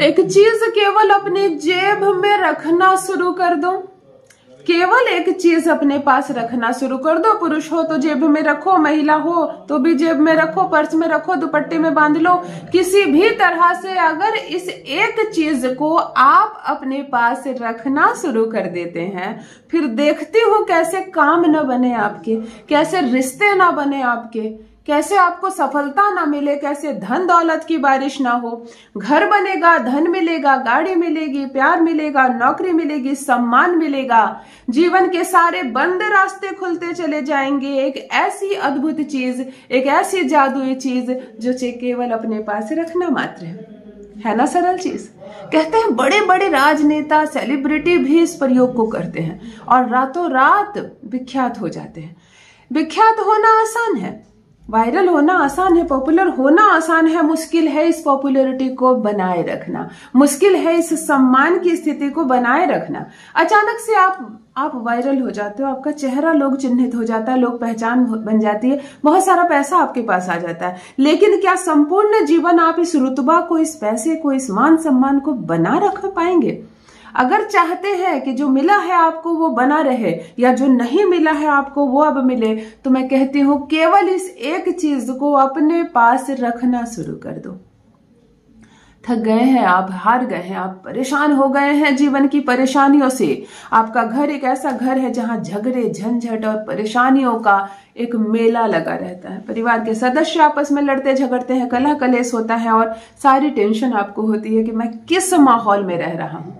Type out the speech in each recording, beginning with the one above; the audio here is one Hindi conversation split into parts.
एक चीज केवल अपनी जेब में रखना शुरू कर दो। केवल एक चीज अपने पास रखना शुरू कर दो। पुरुष हो तो जेब में रखो, महिला हो तो भी जेब में रखो, पर्स में रखो, दुपट्टे में बांध लो। किसी भी तरह से अगर इस एक चीज को आप अपने पास रखना शुरू कर देते हैं, फिर देखती हूँ कैसे काम न बने आपके, कैसे रिश्ते ना बने आपके, कैसे आपको सफलता ना मिले, कैसे धन दौलत की बारिश ना हो। घर बनेगा, धन मिलेगा, गाड़ी मिलेगी, प्यार मिलेगा, नौकरी मिलेगी, सम्मान मिलेगा, जीवन के सारे बंद रास्ते खुलते चले जाएंगे। एक ऐसी अद्भुत चीज, एक ऐसी जादुई चीज जो केवल अपने पास रखना मात्र है ना सरल चीज। कहते हैं बड़े बड़े राजनेता, सेलिब्रिटी भी इस प्रयोग को करते हैं और रातों रात विख्यात हो जाते हैं। विख्यात होना आसान है, वायरल होना आसान है, पॉपुलर होना आसान है। मुश्किल है इस पॉपुलैरिटी को बनाए रखना, मुश्किल है इस सम्मान की स्थिति को बनाए रखना। अचानक से आप वायरल हो जाते हो, आपका चेहरा लोग चिन्हित हो जाता है, लोग पहचान बन जाती है, बहुत सारा पैसा आपके पास आ जाता है। लेकिन क्या संपूर्ण जीवन आप इस रुतबा को, इस पैसे को, इस मान सम्मान को बना रख पाएंगे? अगर चाहते हैं कि जो मिला है आपको वो बना रहे, या जो नहीं मिला है आपको वो अब मिले, तो मैं कहती हूं केवल इस एक चीज को अपने पास रखना शुरू कर दो। थक गए हैं आप, हार गए हैं आप, परेशान हो गए हैं जीवन की परेशानियों से। आपका घर एक ऐसा घर है जहां झगड़े, झंझट और परेशानियों का एक मेला लगा रहता है। परिवार के सदस्य आपस में लड़ते झगड़ते हैं, कलह कलेश होता है और सारी टेंशन आपको होती है कि मैं किस माहौल में रह रहा हूं।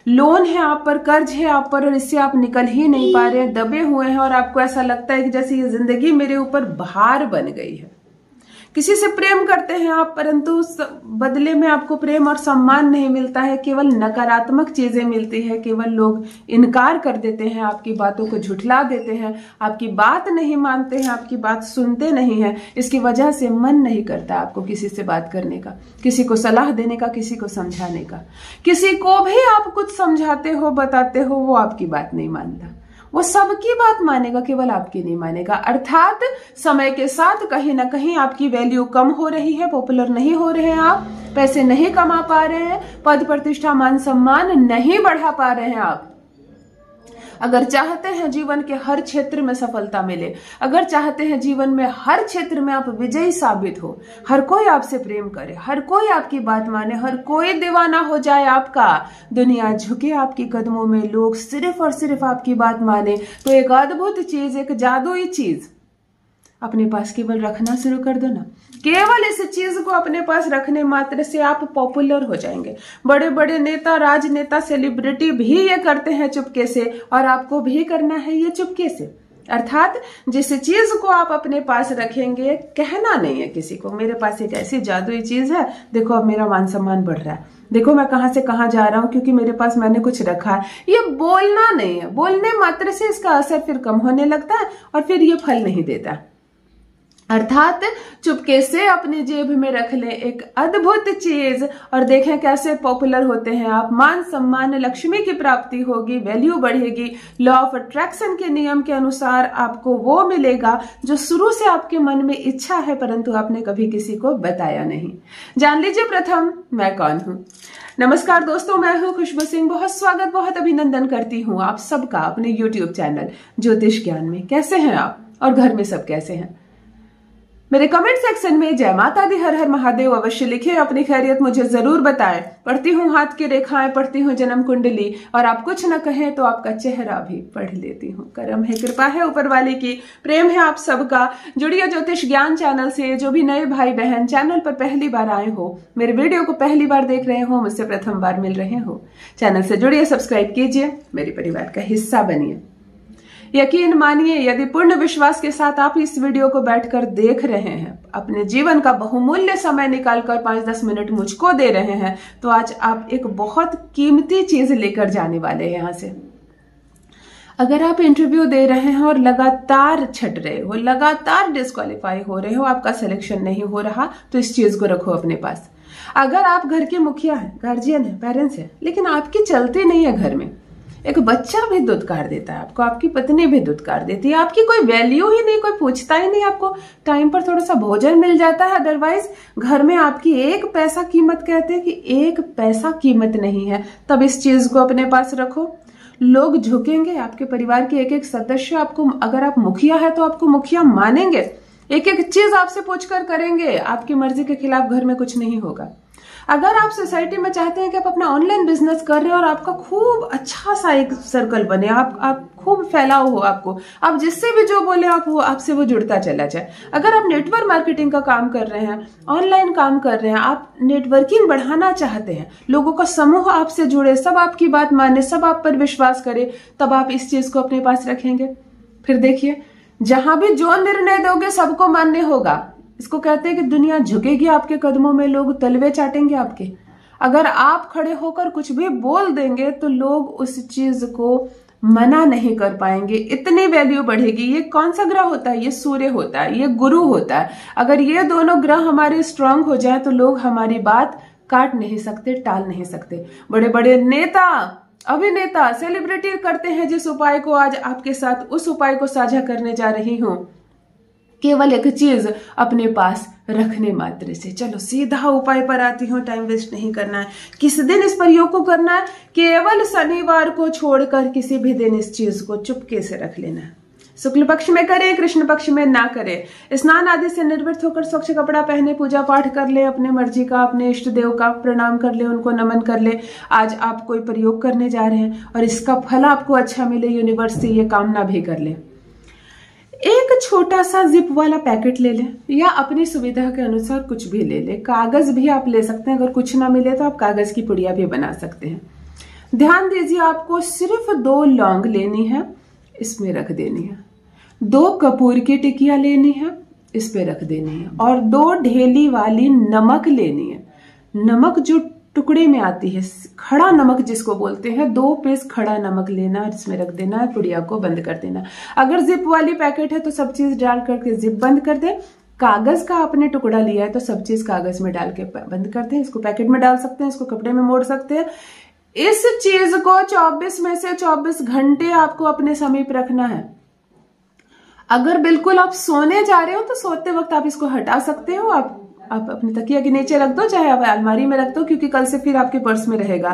लोन है आप पर, कर्ज है आप पर और इससे आप निकल ही नहीं पा रहे हैं, दबे हुए हैं और आपको ऐसा लगता है कि जैसे ये जिंदगी मेरे ऊपर भार बन गई है। किसी से प्रेम करते हैं आप, परंतु बदले में आपको प्रेम और सम्मान नहीं मिलता है, केवल नकारात्मक चीजें मिलती है। केवल लोग इनकार कर देते हैं, आपकी बातों को झुठला देते हैं, आपकी बात नहीं मानते हैं, आपकी बात सुनते नहीं है। इसकी वजह से मन नहीं करता आपको किसी से बात करने का, किसी को सलाह देने का, किसी को समझाने का। किसी को भी आप कुछ समझाते हो, बताते हो, वो आपकी बात नहीं मानता। वो सबकी बात मानेगा, केवल आपकी नहीं मानेगा। अर्थात समय के साथ कहीं ना कहीं आपकी वैल्यू कम हो रही है, पॉपुलर नहीं हो रहे हैं आप, पैसे नहीं कमा पा रहे हैं, पद प्रतिष्ठा मान सम्मान नहीं बढ़ा पा रहे हैं आप। अगर चाहते हैं जीवन के हर क्षेत्र में सफलता मिले, अगर चाहते हैं जीवन में हर क्षेत्र में आप विजयी साबित हो, हर कोई आपसे प्रेम करे, हर कोई आपकी बात माने, हर कोई दीवाना हो जाए आपका, दुनिया झुके आपके कदमों में, लोग सिर्फ और सिर्फ आपकी बात माने, तो एक अद्भुत चीज, एक जादुई चीज अपने पास केवल रखना शुरू कर दो ना। केवल इस चीज को अपने पास रखने मात्र से आप पॉपुलर हो जाएंगे। बड़े बड़े नेता, राजनेता, सेलिब्रिटी भी ये करते हैं चुपके से, और आपको भी करना है ये चुपके से। अर्थात जिस चीज को आप अपने पास रखेंगे, कहना नहीं है किसी को मेरे पास एक ऐसी जादुई चीज है, देखो अब मेरा मान सम्मान बढ़ रहा है, देखो मैं कहां से कहां जा रहा हूं क्योंकि मेरे पास मैंने कुछ रखा है। ये बोलना नहीं है, बोलने मात्र से इसका असर फिर कम होने लगता है और फिर ये फल नहीं देता। अर्थात चुपके से अपनी जेब में रख ले एक अद्भुत चीज और देखें कैसे पॉपुलर होते हैं आप। मान सम्मान, लक्ष्मी की प्राप्ति होगी, वैल्यू बढ़ेगी। लॉ ऑफ अट्रैक्शन के नियम के अनुसार आपको वो मिलेगा जो शुरू से आपके मन में इच्छा है, परंतु आपने कभी किसी को बताया नहीं। जान लीजिए प्रथम मैं कौन हूं। नमस्कार दोस्तों, मैं हूं खुशबू सिंह। बहुत स्वागत, बहुत अभिनंदन करती हूं आप सबका अपने YouTube चैनल ज्योतिष ज्ञान में। कैसे हैं आप और घर में सब कैसे हैं? मेरे कमेंट सेक्शन में जय माता दी, हर हर महादेव अवश्य लिखें, अपनी खैरियत मुझे जरूर बताएं। पढ़ती हूँ हाथ की रेखाएं, पढ़ती हूँ जन्म कुंडली, और आप कुछ न कहें तो आपका चेहरा भी पढ़ लेती हूँ। करम है, कृपा है ऊपर वाले की, प्रेम है आप सबका। जुड़िए ज्योतिष ज्ञान चैनल से। जो भी नए भाई बहन चैनल पर पहली बार आए हो, मेरे वीडियो को पहली बार देख रहे हो, मुझसे प्रथम बार मिल रहे हो, चैनल से जुड़िए, सब्सक्राइब कीजिए, मेरे परिवार का हिस्सा बनिए। यकीन मानिए, यदि पूर्ण विश्वास के साथ आप इस वीडियो को बैठकर देख रहे हैं, अपने जीवन का बहुमूल्य समय निकालकर 5-10 मिनट मुझको दे रहे हैं, तो आज आप एक बहुत कीमती चीज लेकर जाने वाले हैं यहां से। अगर आप इंटरव्यू दे रहे हैं और लगातार छट रहे हो, लगातार डिस्क्वालीफाई हो रहे हो, आपका सिलेक्शन नहीं हो रहा, तो इस चीज को रखो अपने पास। अगर आप घर के मुखिया हैं, गार्जियन हैं, पेरेंट्स हैं, लेकिन आपकी चलती नहीं है घर में, एक बच्चा भी दुत्कार देता है आपको, आपकी पत्नी भी दुत्कार देती है, आपकी कोई वैल्यू ही नहीं, कोई पूछता ही नहीं आपको। टाइम पर थोड़ा सा भोजन मिल जाता है, अदरवाइज घर में आपकी एक पैसा कीमत, कहते हैं कि एक पैसा कीमत नहीं है। तब इस चीज को अपने पास रखो, लोग झुकेंगे। आपके परिवार के एक एक सदस्य आपको, अगर आप मुखिया है तो आपको मुखिया मानेंगे, एक एक चीज आपसे पूछकर करेंगे, आपकी मर्जी के खिलाफ घर में कुछ नहीं होगा। अगर आप सोसाइटी में चाहते हैं कि आप अपना ऑनलाइन बिजनेस कर रहे हो और आपका खूब अच्छा सा एक सर्कल बने, आप खूब फैलाओ हो, आपको आप जिससे भी जो बोले आप वो आपसे वो जुड़ता चला जाए। अगर आप नेटवर्क मार्केटिंग का काम कर रहे हैं, ऑनलाइन काम कर रहे हैं, आप नेटवर्किंग बढ़ाना चाहते हैं, लोगों का समूह आपसे जुड़े, सब आपकी बात माने, सब आप पर विश्वास करे, तब आप इस चीज को अपने पास रखेंगे। फिर देखिए, जहां भी जो निर्णय दोगे सबको मान्य होगा। इसको कहते हैं कि दुनिया झुकेगी आपके कदमों में, लोग तलवे चाटेंगे आपके। अगर आप खड़े होकर कुछ भी बोल देंगे तो लोग उस चीज को मना नहीं कर पाएंगे, इतनी वैल्यू बढ़ेगी। ये कौन सा ग्रह होता है? ये सूर्य होता है, ये गुरु होता है। अगर ये दोनों ग्रह हमारे स्ट्रांग हो जाए तो लोग हमारी बात काट नहीं सकते, टाल नहीं सकते। बड़े बड़े नेता, अभिनेता, सेलिब्रिटी करते हैं जिस उपाय को, आज आपके साथ उस उपाय को साझा करने जा रही हूं। केवल एक चीज अपने पास रखने मात्र से। चलो सीधा उपाय पर आती हूँ, टाइम वेस्ट नहीं करना है। किस दिन इस प्रयोग को करना है? केवल शनिवार को छोड़कर किसी भी दिन इस चीज को चुपके से रख लेना है। शुक्ल पक्ष में करें, कृष्ण पक्ष में ना करें। स्नान आदि से निर्वृत्त होकर स्वच्छ कपड़ा पहने पूजा पाठ कर ले, अपने मर्जी का, अपने इष्ट देव का प्रणाम कर ले, उनको नमन कर ले। आज आप कोई प्रयोग करने जा रहे हैं और इसका फल आपको अच्छा मिले, यूनिवर्स से ये कामना भी कर ले। एक छोटा सा जिप वाला पैकेट ले लें या अपनी सुविधा के अनुसार कुछ भी ले लें। कागज भी आप ले सकते हैं, अगर कुछ ना मिले तो आप कागज की पुड़िया भी बना सकते हैं। ध्यान दीजिए, आपको सिर्फ 2 लौंग लेनी है, इसमें रख देनी है। 2 कपूर की टिकिया लेनी है, इस पे रख देनी है। और 2 ढेली वाली नमक लेनी है। नमक जो टुकड़े में आती है, खड़ा नमक जिसको बोलते हैं, 2 पीस खड़ा नमक लेना और इसमें रख देना है, पुड़िया को बंद कर देना। अगर जिप वाली पैकेट है तो सब चीज डाल करके जिप बंद कर दे। कागज का आपने टुकड़ा लिया है तो सब चीज कागज में डाल के बंद कर दे। इसको पैकेट में डाल सकते हैं, इसको कपड़े में मोड़ सकते हैं। इस चीज को 24 में से 24 घंटे आपको अपने समीप रखना है। अगर बिल्कुल आप सोने जा रहे हो तो सोते वक्त आप इसको हटा सकते हो, आप अपने तकिया के नीचे रख दो, चाहे आप अलमारी में रख दो, क्योंकि कल से फिर आपके पर्स में रहेगा।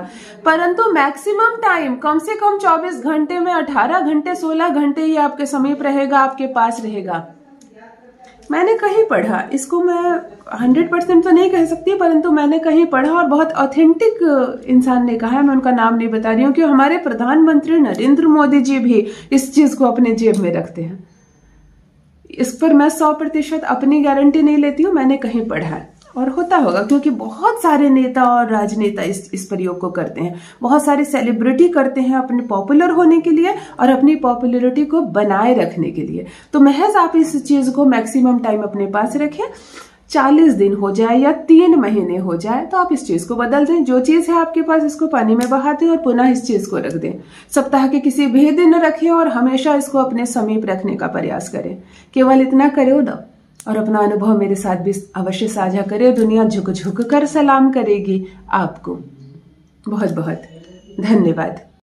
परंतु मैक्सिमम टाइम, कम से कम 24 घंटे में 18 घंटे 16 घंटे ये आपके समीप रहेगा, आपके पास रहेगा। मैंने कहीं पढ़ा, इसको मैं 100% तो नहीं कह सकती, परंतु मैंने कहीं पढ़ा और बहुत ऑथेंटिक इंसान ने कहा है, मैं उनका नाम नहीं बता रही हूँ, कि हमारे प्रधानमंत्री नरेंद्र मोदी जी भी इस चीज को अपने जेब में रखते हैं। इस पर मैं 100% अपनी गारंटी नहीं लेती हूँ, मैंने कहीं पढ़ा है और होता होगा, क्योंकि बहुत सारे नेता और राजनेता इस प्रयोग को करते हैं। बहुत सारे सेलिब्रिटी करते हैं अपने पॉपुलर होने के लिए और अपनी पॉपुलैरिटी को बनाए रखने के लिए। तो महज आप इस चीज को मैक्सिमम टाइम अपने पास रखें। 40 दिन हो जाए या 3 महीने हो जाए तो आप इस चीज को बदल दें। जो चीज है आपके पास इसको पानी में बहा दें और पुनः इस चीज को रख दें। सप्ताह के किसी भी दिन रखें और हमेशा इसको अपने समीप रखने का प्रयास करें। केवल इतना करो ना, और अपना अनुभव मेरे साथ भी अवश्य साझा करें। दुनिया झुक झुक कर सलाम करेगी आपको। बहुत बहुत धन्यवाद।